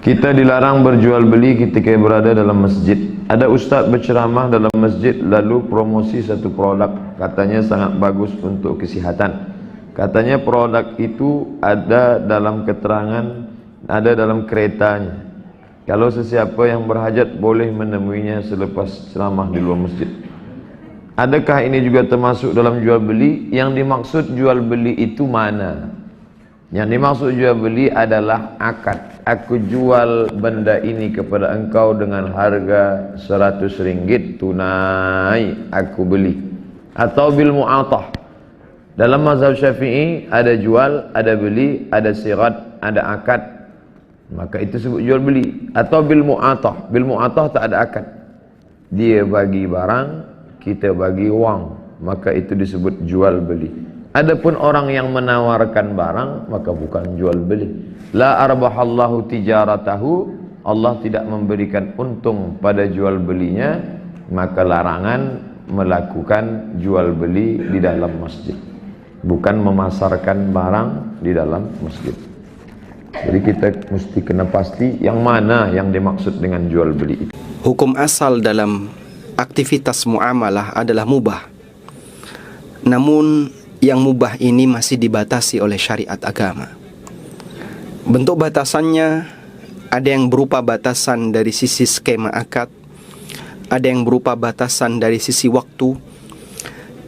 Kita dilarang berjual beli ketika berada dalam masjid. Ada ustaz berceramah dalam masjid lalu promosi satu produk, katanya sangat bagus untuk kesihatan. Katanya produk itu ada dalam keterangan, ada dalam keretanya. Kalau sesiapa yang berhajat boleh menemuinya selepas ceramah di luar masjid. Adakah ini juga termasuk dalam jual beli? Yang dimaksud jual beli itu mana? Yang dimaksud jual beli adalah akad. Aku jual benda ini kepada engkau dengan harga RM100 tunai, aku beli. Atau bil mu'atah. Dalam mazhab Syafi'i ada jual, ada beli, ada sirat, ada akad. Maka itu sebut jual beli. Atau bil mu'atah. Bil mu'atah tak ada akad. Dia bagi barang, kita bagi uang. Maka itu disebut jual beli. Adapun orang yang menawarkan barang, maka bukan jual beli. La arbahallahu tijaratahu, Allah tidak memberikan untung pada jual belinya, maka larangan melakukan jual beli di dalam masjid. Bukan memasarkan barang di dalam masjid. Jadi kita mesti kena pasti yang mana yang dimaksud dengan jual beli itu. Hukum asal dalam aktivitas muamalah adalah mubah. Namun yang mubah ini masih dibatasi oleh syariat agama. Bentuk batasannya ada yang berupa batasan dari sisi skema akad, ada yang berupa batasan dari sisi waktu,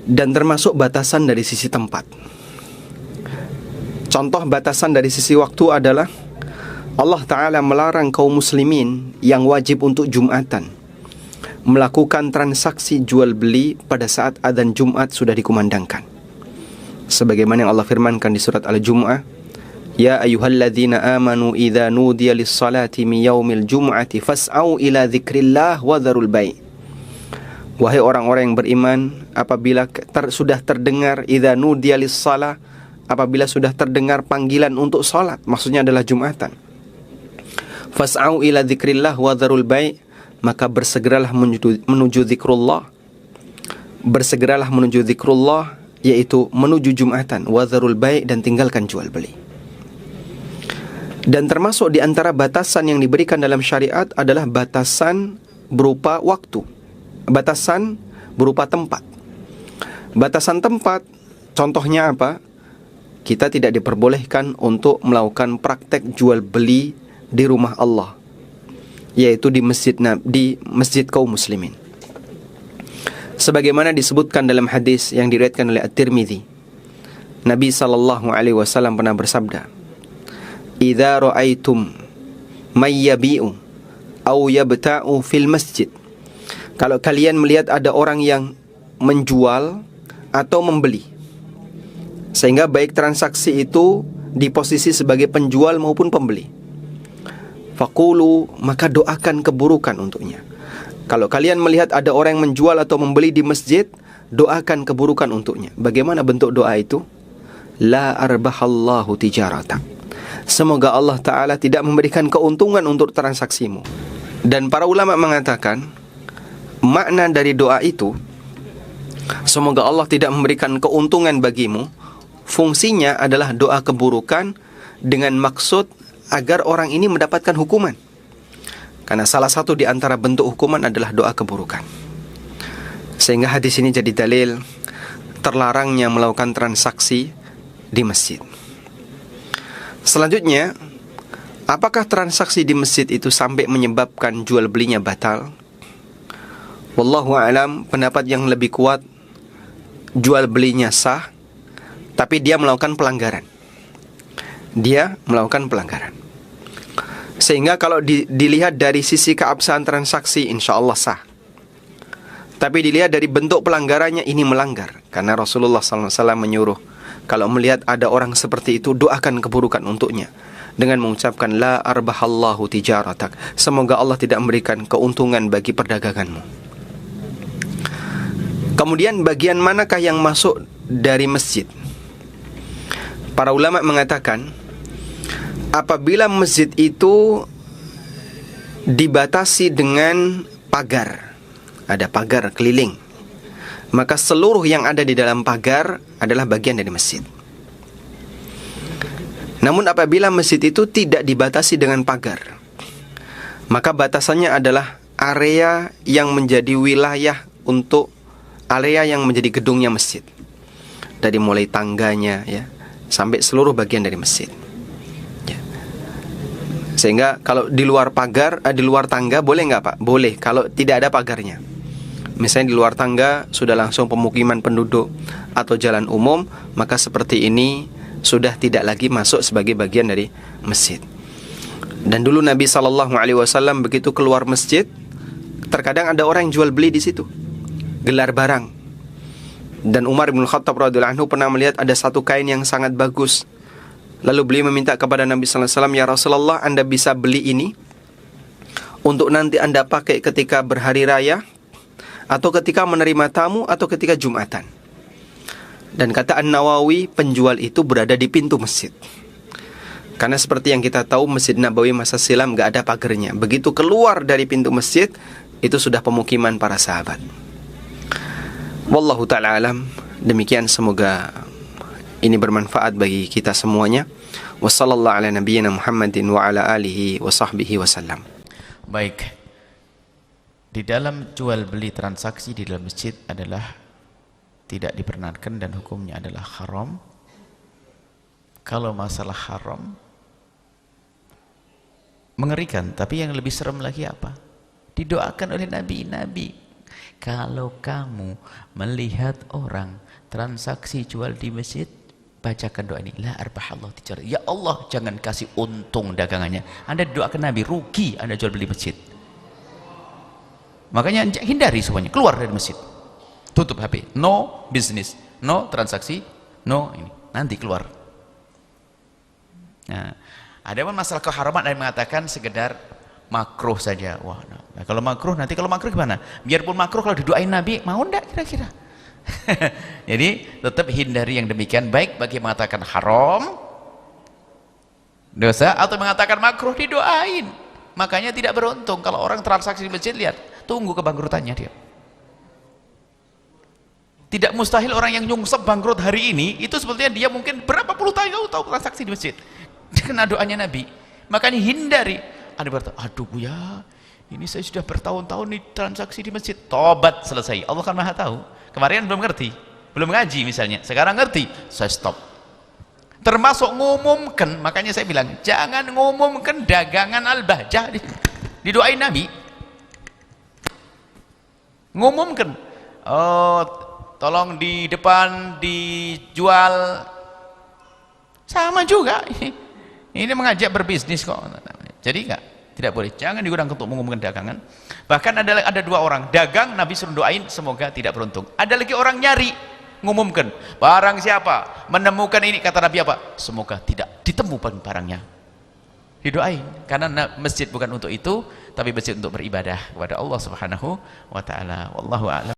dan termasuk batasan dari sisi tempat. Contoh batasan dari sisi waktu adalah Allah Ta'ala melarang kaum muslimin yang wajib untuk Jumatan melakukan transaksi jual beli pada saat adzan Jumat sudah dikumandangkan. Sebagaimana yang Allah firmankan di surat Al-Jumu'ah, Ya ayyuhalladzina amanu idza nudiya lis-salati min yaumil jum'ati fas'au ila dzikrillah wa dzarul bai'. Wahai orang-orang yang beriman, apabila sudah terdengar idza nudiya lis-salah, apabila sudah terdengar panggilan untuk salat, maksudnya adalah Jumatan. Fas'au ila dzikrillah wa dzarul bai', maka bersegeralah menuju zikrullah. Bersegeralah menuju zikrullah, yaitu menuju Jumatan, wadharul bai', dan tinggalkan jual beli. Dan termasuk di antara batasan yang diberikan dalam syariat adalah batasan berupa waktu, batasan berupa tempat. Batasan tempat, contohnya apa? Kita tidak diperbolehkan untuk melakukan praktek jual beli di rumah Allah, yaitu di masjid kaum muslimin. Sebagaimana disebutkan dalam hadis yang diriwayatkan oleh At-Tirmidzi, Nabi SAW pernah bersabda, "Idza ra'aitum may yabi'u aw yabta'u fil masjid." Kalau kalian melihat ada orang yang menjual atau membeli, sehingga baik transaksi itu di posisi sebagai penjual maupun pembeli, faqulu, maka doakan keburukan untuknya. Kalau kalian melihat ada orang yang menjual atau membeli di masjid, doakan keburukan untuknya. Bagaimana bentuk doa itu? La arbahallahu tijaratak. Semoga Allah Ta'ala tidak memberikan keuntungan untuk transaksimu. Dan para ulama mengatakan, makna dari doa itu, semoga Allah tidak memberikan keuntungan bagimu, fungsinya adalah doa keburukan dengan maksud agar orang ini mendapatkan hukuman. Karena salah satu di antara bentuk hukuman adalah doa keburukan. Sehingga hadis ini jadi dalil terlarangnya melakukan transaksi di masjid. Selanjutnya, apakah transaksi di masjid itu sampai menyebabkan jual belinya batal? Wallahu a'lam, pendapat yang lebih kuat, jual belinya sah, tapi dia melakukan pelanggaran. Dia melakukan pelanggaran. Sehingga kalau dilihat dari sisi keabsahan transaksi, insya Allah sah. Tapi dilihat dari bentuk pelanggarannya, ini melanggar. Karena Rasulullah SAW menyuruh, kalau melihat ada orang seperti itu, doakan keburukan untuknya dengan mengucapkan La arbahallahu tijaratak. Semoga Allah tidak memberikan keuntungan bagi perdaganganmu. Kemudian bagian manakah yang masuk dari masjid? Para ulama mengatakan, apabila masjid itu dibatasi dengan pagar, ada pagar keliling, maka seluruh yang ada di dalam pagar adalah bagian dari masjid. Namun apabila masjid itu tidak dibatasi dengan pagar, maka batasannya adalah area yang menjadi wilayah untuk area yang menjadi gedungnya masjid. Dari mulai tangganya ya, sampai seluruh bagian dari masjid. Ya. Sehingga kalau di luar pagar, di luar tangga boleh nggak Pak? Boleh, kalau tidak ada pagarnya. Misalnya di luar tangga sudah langsung pemukiman penduduk atau jalan umum, maka seperti ini sudah tidak lagi masuk sebagai bagian dari masjid. Dan dulu Nabi SAW begitu keluar masjid, terkadang ada orang yang jual beli di situ, gelar barang. Dan Umar bin Khattab radhiyallahu anhu pernah melihat ada satu kain yang sangat bagus. Lalu beliau meminta kepada Nabi SAW, "Ya Rasulullah, Anda bisa beli ini untuk nanti Anda pakai ketika berhari raya, atau ketika menerima tamu, atau ketika Jumatan." Dan kata An-Nawawi, penjual itu berada di pintu masjid. Karena seperti yang kita tahu, Masjid Nabawi masa silam gak ada pagarnya. Begitu keluar dari pintu masjid, itu sudah pemukiman para sahabat. Wallahu ta'ala alam. Demikian, semoga ini bermanfaat bagi kita semuanya. Wassallallahu ala nabiyyina Muhammadin wa ala alihi wa sahbihi wasallam. Baik, di dalam jual beli transaksi di dalam masjid adalah tidak diperkenankan dan hukumnya adalah haram. Kalau masalah haram, mengerikan. Tapi yang lebih serem lagi apa? Didoakan oleh Nabi. Kalau kamu melihat orang transaksi jual di masjid, bacakan doa ini. La arbahallahu tijarah. Ya Allah, jangan kasih untung dagangannya. Anda doakan Nabi, rugi Anda jual beli masjid. Makanya hindari semuanya, keluar dari masjid. Tutup HP, no business, no transaksi, no ini. Nanti keluar. Nah, ada pun masalah keharaman, ada yang mengatakan sekedar makruh saja. Wah, nah, kalau makruh, nanti kalau makruh gimana? Biarpun makruh, kalau didoain Nabi, mau enggak kira-kira? Jadi tetap hindari yang demikian. Baik bagi yang mengatakan haram, dosa, atau mengatakan makruh, didoain. Makanya tidak beruntung kalau orang transaksi di masjid, lihat, tunggu kebangkrutannya dia. Tidak mustahil orang yang nyungsep bangkrut hari ini, itu sebetulnya dia mungkin berapa puluh tahun tahu transaksi di masjid. Kena doanya Nabi. Makanya hindari. Ada berkata, aduh ya, ini saya sudah bertahun-tahun nih transaksi di masjid. Tobat, selesai. Allah kan maha tahu. Kemarin belum ngerti, belum ngaji misalnya. Sekarang ngerti, saya stop. Termasuk ngumumkan, makanya saya bilang, jangan ngumumkan dagangan al-bahjah. Didoain Nabi. Ngumumkan, oh, tolong di depan dijual, sama juga. Ini mengajak berbisnis kok. Jadi tidak boleh. Jangan digunakan untuk mengumumkan dagangan. Bahkan ada dua orang dagang, Nabi suruh doain semoga tidak beruntung. Ada lagi orang nyari, ngumumkan, barang siapa menemukan ini, kata Nabi apa? Semoga tidak ditemukan barangnya. Didoain. Karena masjid bukan untuk itu, tapi masjid untuk beribadah kepada Allah Subhanahu wa taala. Wallahu a'lam.